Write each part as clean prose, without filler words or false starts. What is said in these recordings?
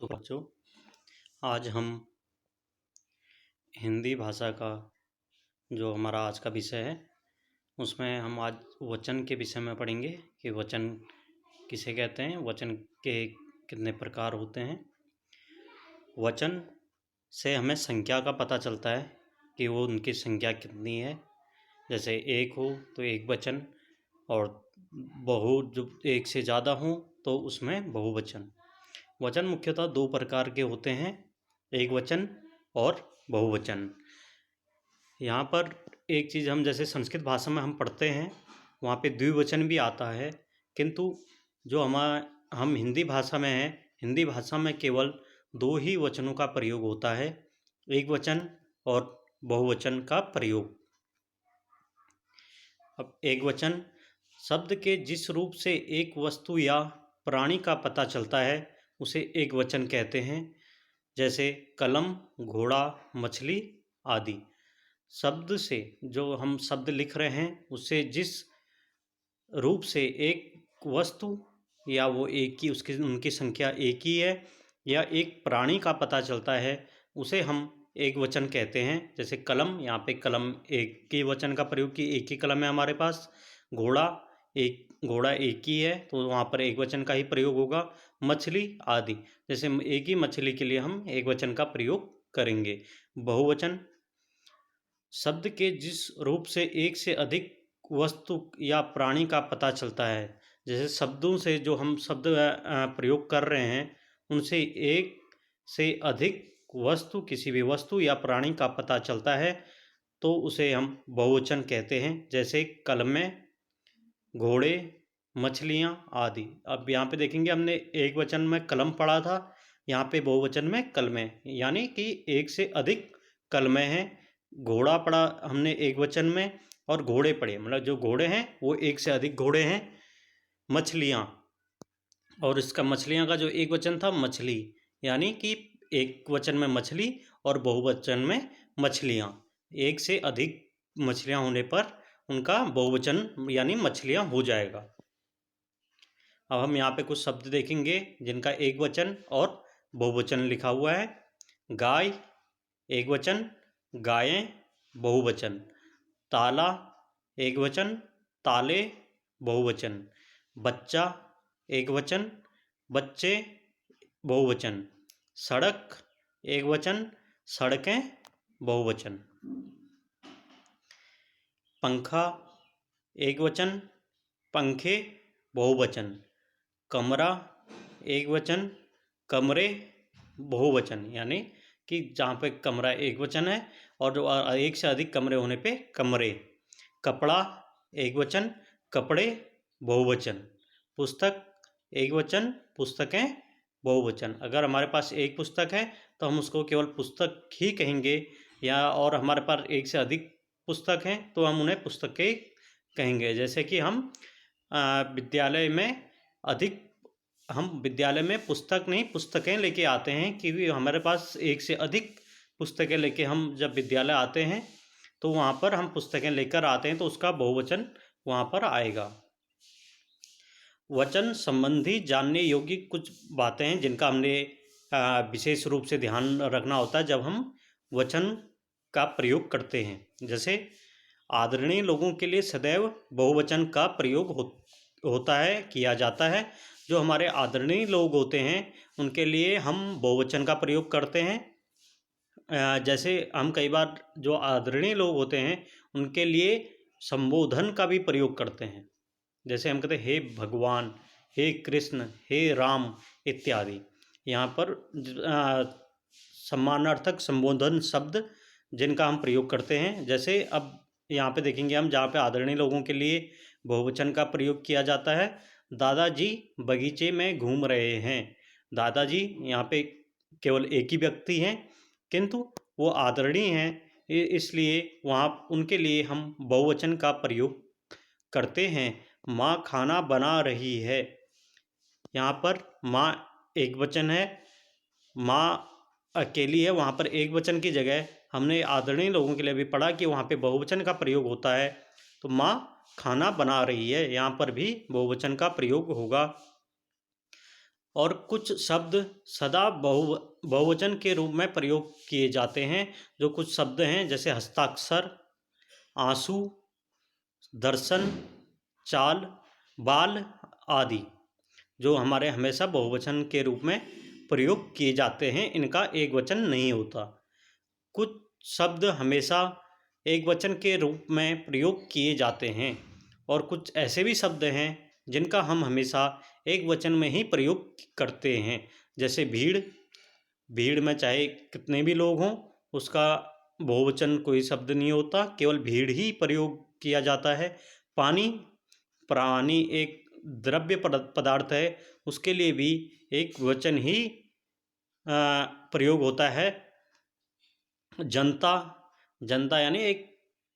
तो बच्चों, आज हम हिंदी भाषा का जो हमारा आज का विषय है उसमें हम आज वचन के विषय में पढ़ेंगे कि वचन किसे कहते हैं, वचन के कितने प्रकार होते हैं। वचन से हमें संख्या का पता चलता है कि वो उनकी संख्या कितनी है। जैसे एक हो तो एक वचन, और बहु जो एक से ज़्यादा हो तो उसमें बहुवचन। वचन मुख्यतः दो प्रकार के होते हैं, एक वचन और बहुवचन। यहाँ पर एक चीज़ हम जैसे संस्कृत भाषा में हम पढ़ते हैं वहाँ पे द्विवचन भी आता है, किंतु जो हम हिंदी भाषा में हैं, हिंदी भाषा में केवल दो ही वचनों का प्रयोग होता है, एक वचन और बहुवचन का प्रयोग। अब एक वचन शब्द के जिस रूप से एक वस्तु या प्राणी का पता चलता है उसे एक वचन कहते हैं। जैसे कलम, घोड़ा, मछली आदि। शब्द से जो हम शब्द लिख रहे हैं उससे जिस रूप से एक वस्तु या वो एक ही उनकी संख्या एक ही है या एक प्राणी का पता चलता है उसे हम एक वचन कहते हैं। जैसे कलम, यहाँ पे कलम एक ही वचन का प्रयोग की, एक ही कलम है हमारे पास। घोड़ा एक ही है तो वहाँ पर एक वचन का ही प्रयोग होगा। मछली आदि, जैसे एक ही मछली के लिए हम एक वचन का प्रयोग करेंगे। बहुवचन शब्द के जिस रूप से एक से अधिक वस्तु या प्राणी का पता चलता है। जैसे शब्दों से जो हम शब्द प्रयोग कर रहे हैं उनसे एक से अधिक वस्तु, किसी भी वस्तु या प्राणी का पता चलता है तो उसे हम बहुवचन कहते हैं। जैसे कलमें, घोड़े, मछलियाँ आदि। अब यहाँ पे देखेंगे हमने एक वचन में कलम पढ़ा था, यहाँ पे बहुवचन में कलमें, यानी कि एक से अधिक कलमें हैं। घोड़ा पढ़ा हमने एक वचन में और घोड़े पढ़े, मतलब जो घोड़े हैं वो एक से अधिक घोड़े हैं। मछलियाँ, और इसका मछलियाँ का जो एक वचन था मछली, यानी कि एक वचन में मछली और बहुवचन में मछलियाँ। एक से अधिक मछलियाँ होने पर उनका बहुवचन यानी मछलियाँ हो जाएगा। अब हम यहाँ पे कुछ शब्द देखेंगे जिनका एक वचन और बहुवचन लिखा हुआ है। गाय एक वचन, गायें बहुवचन। ताला एक वचन, ताले बहुवचन। बच्चा एक वचन, बच्चे बहुवचन। सड़क एक वचन, सड़कें बहुवचन। पंखा एक वचन, पंखे बहुवचन। कमरा एक वचन, कमरे बहुवचन, यानी कि जहाँ पे कमरा एक वचन है और जो एक से अधिक कमरे होने पे कमरे। कपड़ा एक वचन, कपड़े बहुवचन। पुस्तक एक वचन, पुस्तकें बहुवचन। अगर हमारे पास एक पुस्तक है तो हम उसको केवल पुस्तक ही कहेंगे, या और हमारे पास एक से अधिक पुस्तक हैं तो हम उन्हें पुस्तकें कहेंगे। जैसे कि हम विद्यालय में पुस्तक नहीं पुस्तकें लेके आते हैं, क्योंकि हमारे पास एक से अधिक पुस्तकें लेके हम जब विद्यालय आते हैं तो वहाँ पर हम पुस्तकें लेकर आते हैं तो उसका बहुवचन वहाँ पर आएगा। वचन संबंधी जानने योग्य कुछ बातें हैं जिनका हमने विशेष रूप से ध्यान रखना होता है जब हम वचन का प्रयोग करते हैं। जैसे आदरणीय लोगों के लिए सदैव बहुवचन का प्रयोग होता है, किया जाता है। जो हमारे आदरणीय लोग होते हैं उनके लिए हम बहुवचन का प्रयोग करते हैं। जैसे हम कई बार जो आदरणीय लोग होते हैं उनके लिए संबोधन का भी प्रयोग करते हैं। जैसे हम कहते हैं हे भगवान, हे कृष्ण, हे राम इत्यादि। यहाँ पर सम्मानार्थक संबोधन शब्द जिनका हम प्रयोग करते हैं। जैसे अब यहाँ पे देखेंगे हम, जहाँ पे आदरणीय लोगों के लिए बहुवचन का प्रयोग किया जाता है। दादाजी बगीचे में घूम रहे हैं। दादाजी यहाँ पे केवल एक ही व्यक्ति हैं, किंतु वो आदरणीय हैं, इसलिए वहाँ उनके लिए हम बहुवचन का प्रयोग करते हैं। माँ खाना बना रही है। यहाँ पर माँ एक वचन है, माँ अकेली है, वहाँ पर एक वचन की जगह हमने आदरणीय लोगों के लिए भी पढ़ा कि वहाँ पे बहुवचन का प्रयोग होता है। तो माँ खाना बना रही है, यहाँ पर भी बहुवचन का प्रयोग होगा। और कुछ शब्द सदा बहुवचन के रूप में प्रयोग किए जाते हैं। जो कुछ शब्द हैं जैसे हस्ताक्षर, आंसू, दर्शन, चाल, बाल आदि, जो हमारे हमेशा बहुवचन के रूप में प्रयोग किए जाते हैं, इनका एक वचन नहीं होता। कुछ शब्द हमेशा एक वचन के रूप में प्रयोग किए जाते हैं और कुछ ऐसे भी शब्द हैं जिनका हम हमेशा एक वचन में ही प्रयोग करते हैं। जैसे भीड़, भीड़ में चाहे कितने भी लोग हों उसका बहुवचन कोई शब्द नहीं होता, केवल भीड़ ही प्रयोग किया जाता है। पानी, पानी एक द्रव्य पदार्थ है, उसके लिए भी एक वचन ही प्रयोग होता है। जनता, जनता यानी एक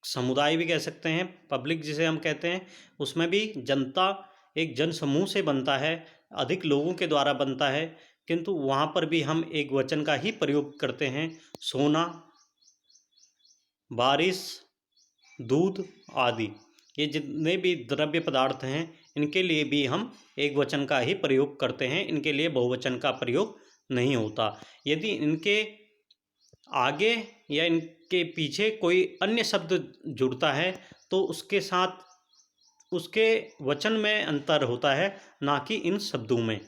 समुदाय भी कह सकते हैं, पब्लिक जिसे हम कहते हैं, उसमें भी जनता एक जन समूह से बनता है, अधिक लोगों के द्वारा बनता है, किंतु वहाँ पर भी हम एक वचन का ही प्रयोग करते हैं। सोना, बारिश, दूध आदि, ये जितने भी द्रव्य पदार्थ हैं इनके लिए भी हम एक वचन का ही प्रयोग करते हैं, इनके लिए बहुवचन का प्रयोग नहीं होता। यदि इनके आगे या इनके पीछे कोई अन्य शब्द जुड़ता है तो उसके साथ उसके वचन में अंतर होता है, ना कि इन शब्दों में।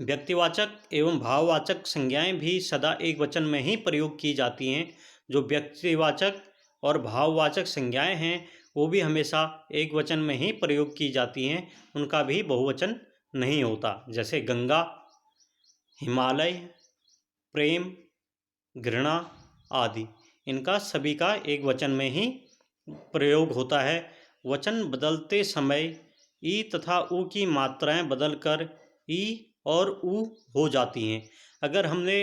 व्यक्तिवाचक एवं भाववाचक संज्ञाएं भी सदा एक वचन में ही प्रयोग की जाती हैं। जो व्यक्तिवाचक और भाववाचक संज्ञाएं हैं वो भी हमेशा एक वचन में ही प्रयोग की जाती हैं, उनका भी बहुवचन नहीं होता। जैसे गंगा, हिमालय, प्रेम, घृणा आदि, इनका सभी का एक वचन में ही प्रयोग होता है। वचन बदलते समय ई तथा उ की मात्राएं बदलकर ई और उ हो जाती हैं। अगर हमने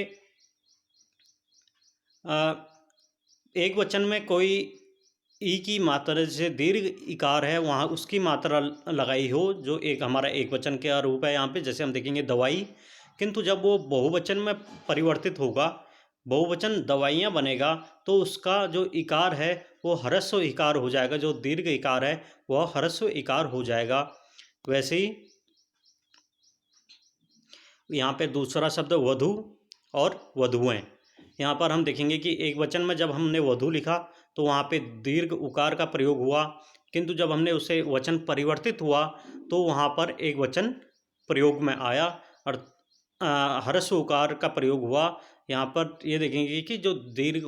एक वचन में कोई ई की मात्रा, जैसे दीर्घ इकार है वहाँ उसकी मात्रा लगाई हो, जो एक हमारा एक वचन का रूप है यहाँ पे, जैसे हम देखेंगे दवाई, किंतु जब वो बहुवचन में परिवर्तित होगा, बहुवचन दवाइयाँ बनेगा, तो उसका जो इकार है वो ह्रस्व इकार हो जाएगा, जो दीर्घ इकार है वह ह्रस्व इकार हो जाएगा। वैसे ही यहाँ पे दूसरा शब्द वधू और वधुएं, यहाँ पर हम देखेंगे कि एक वचन में जब हमने वधू लिखा तो वहाँ पे दीर्घ उकार का प्रयोग हुआ, किंतु जब हमने उसे वचन परिवर्तित हुआ तो वहाँ पर एक वचन प्रयोग में आया और ह्रस्व उकार का प्रयोग हुआ। यहाँ पर ये देखेंगे कि जो दीर्घ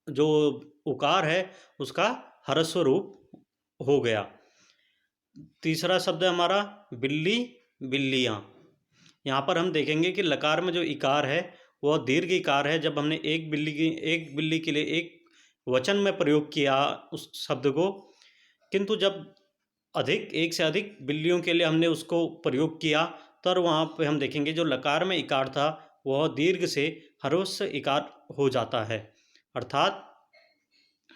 जो उकार है उसका ह्रस्व रूप हो गया। तीसरा शब्द है हमारा बिल्ली, बिल्लियाँ। यहाँ पर हम देखेंगे कि लकार में जो इकार है वह दीर्घ इकार है। जब हमने एक बिल्ली के लिए एक वचन में प्रयोग किया उस शब्द को, किंतु जब एक से अधिक बिल्लियों के लिए हमने उसको प्रयोग किया तब वहाँ पे हम देखेंगे जो लकार में इकार था वह दीर्घ से ह्रस्व इकार हो जाता है। अर्थात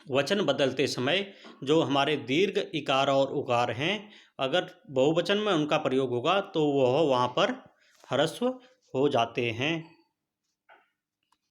वचन बदलते समय जो हमारे दीर्घ इकार और उकार हैं, अगर बहुवचन में उनका प्रयोग होगा तो वह वहाँ पर ह्रस्व हो जाते हैं।